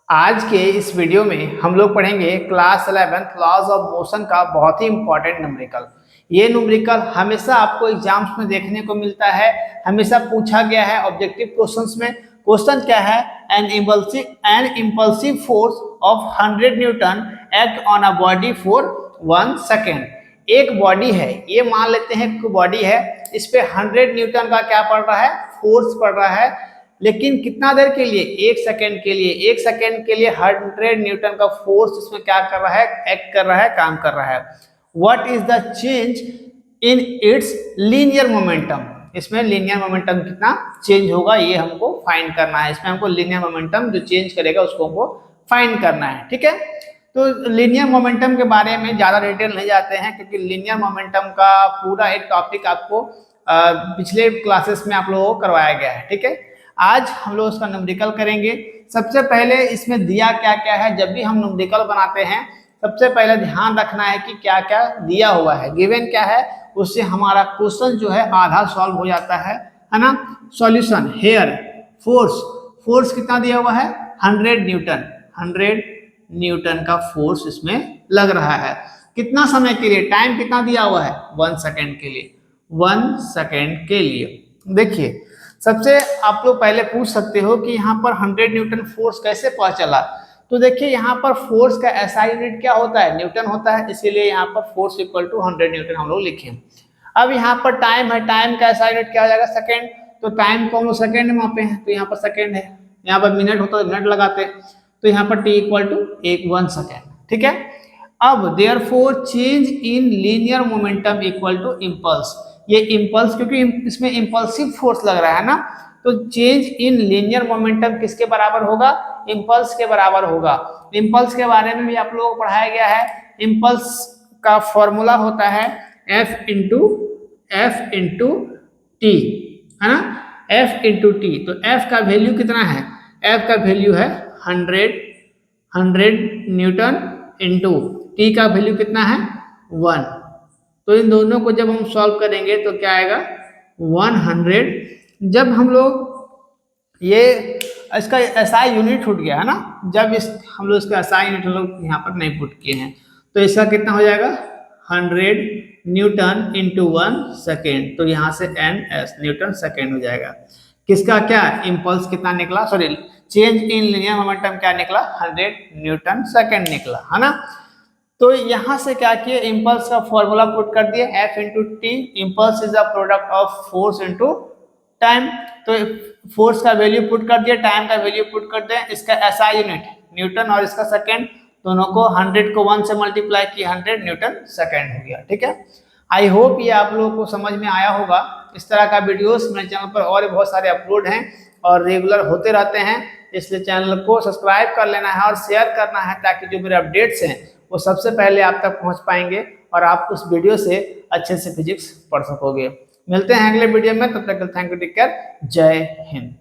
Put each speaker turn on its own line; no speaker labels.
आज के इस वीडियो में हम लोग पढ़ेंगे class 11th laws of motion का बहुत ही इंपॉर्टेंट न्यूमेरिकल। ये न्यूमेरिकल हमेशा आपको एग्जाम्स में देखने को मिलता है, हमेशा पूछा गया है ऑब्जेक्टिव क्वेश्चंस में। क्वेश्चन क्या है? N impulsive force of 100 Newton act on a body for 1 second. एक बॉडी है, ये मान लेते हैं कि बॉडी है, इस पे 100 न्यूटन का क्या पड़ रहा है? फोर्स पड़ रहा है। लेकिन कितना देर के लिए? 1 सेकेंड के लिए। 1 सेकेंड के लिए 100 न्यूटन का फोर्स इसमें क्या कर रहा है? एक्ट कर रहा है, काम कर रहा है। What is the change in its linear momentum? इसमें लीनियर मोमेंटम कितना चेंज होगा ये हमको फाइंड करना है। इसमें हमको लीनियर मोमेंटम जो चेंज करेगा उसको हमको फाइंड करना है। ठीक है, तो लीनियर मोमेंटम के बारे में ज्यादा डिटेल नहीं जाते हैं, क्योंकि लीनियर मोमेंटम का पूरा एक टॉपिक आपको पिछले क्लासेस में आप लोगों को करवाया गया है। ठीक है, आज हम लोग उसका न्यूमेरिकल करेंगे। सबसे पहले इसमें दिया क्या क्या है, जब भी हम न्यूमेरिकल बनाते हैं सबसे पहले ध्यान रखना है कि क्या क्या दिया हुआ है, गिवन क्या है, उससे हमारा क्वेश्चन जो है आधा सॉल्व हो जाता है ना। सॉल्यूशन हेयर फोर्स कितना दिया हुआ है? 100 न्यूटन। 100 न्यूटन का फोर्स इसमें लग रहा है। कितना समय के लिए? टाइम कितना दिया हुआ है? 1 सेकेंड के लिए। 1 सेकेंड के लिए। देखिए, सबसे आप लोग पहले पूछ सकते हो कि यहाँ पर 100 न्यूटन फोर्स कैसे पता चला। तो देखिए, यहाँ पर फोर्स का एसआई यूनिट क्या होता है? न्यूटन होता है, इसीलिए यहाँ पर फोर्स इक्वल टू 100 न्यूटन हम लोग लिखे। अब यहाँ पर टाइम है, टाइम का एसआई यूनिट क्या हो जाएगा? सेकेंड। तो टाइम को हम लोग सेकेंड में मापे हैं, तो यहाँ पर सेकेंड है। यहाँ पर मिनट होता है, मिनट लगाते, तो यहाँ पर टी इक्वल टू 1 सेकेंड। ठीक है, अब therefore change in linear momentum equal to impulse. ये इम्पल्स, क्योंकि इसमें इम्पल्सिव फोर्स लग रहा है ना, तो चेंज इन लीनियर मोमेंटम किसके बराबर होगा? इम्पल्स के बराबर होगा। इम्पल्स के बारे में भी आप लोगों को पढ़ाया गया है। इम्पल्स का फॉर्मूला होता है एफ इंटू टी, है ना। एफ इंटू टी, तो एफ का वैल्यू कितना है? एफ का वैल्यू है 100 न्यूटन इंटू टी का वैल्यू कितना है? 1। तो इन दोनों को जब हम सॉल्व करेंगे तो क्या आएगा? 100। जब हम लोग ये इसका एसआई यूनिट छूट गया है ना, जब हम लोग इसका एसआई यूनिट हम लोग यहाँ पर नहीं पुट किए हैं, तो इसका कितना हो जाएगा? 100 न्यूटन इंटू 1 सेकेंड। तो यहाँ से NS न्यूटन सेकेंड हो जाएगा। किसका क्या? इम्पल्स कितना निकला? Sorry, change in linear momentum क्या निकला? 100 न्यूटन सेकेंड निकला, है ना। तो यहाँ से क्या किए? इम्पल्स का फॉर्मूला पुट कर दिए, F into T. Impulse is the product of force into time, तो फोर्स का वैल्यू पुट कर दिया, टाइम का वैल्यू पुट कर दिया। इसका एसआई यूनिट न्यूटन और इसका सेकेंड, दोनों को 100 को 1 से मल्टीप्लाई किया, 100 न्यूटन सेकेंड हो गया। ठीक है, आई होप ये आप लोगों को समझ में आया होगा। इस तरह का वीडियोस मेरे चैनल पर और भी बहुत सारे अपलोड हैं और रेगुलर होते रहते हैं, इसलिए चैनल को सब्सक्राइब कर लेना है और शेयर करना है, ताकि जो मेरे अपडेट्स हैं वो सबसे पहले आप तक पहुंच पाएंगे और आप उस वीडियो से अच्छे से फिजिक्स पढ़ सकोगे। मिलते हैं अगले वीडियो में, तब तक थैंक यू, टेक केयर, जय हिंद।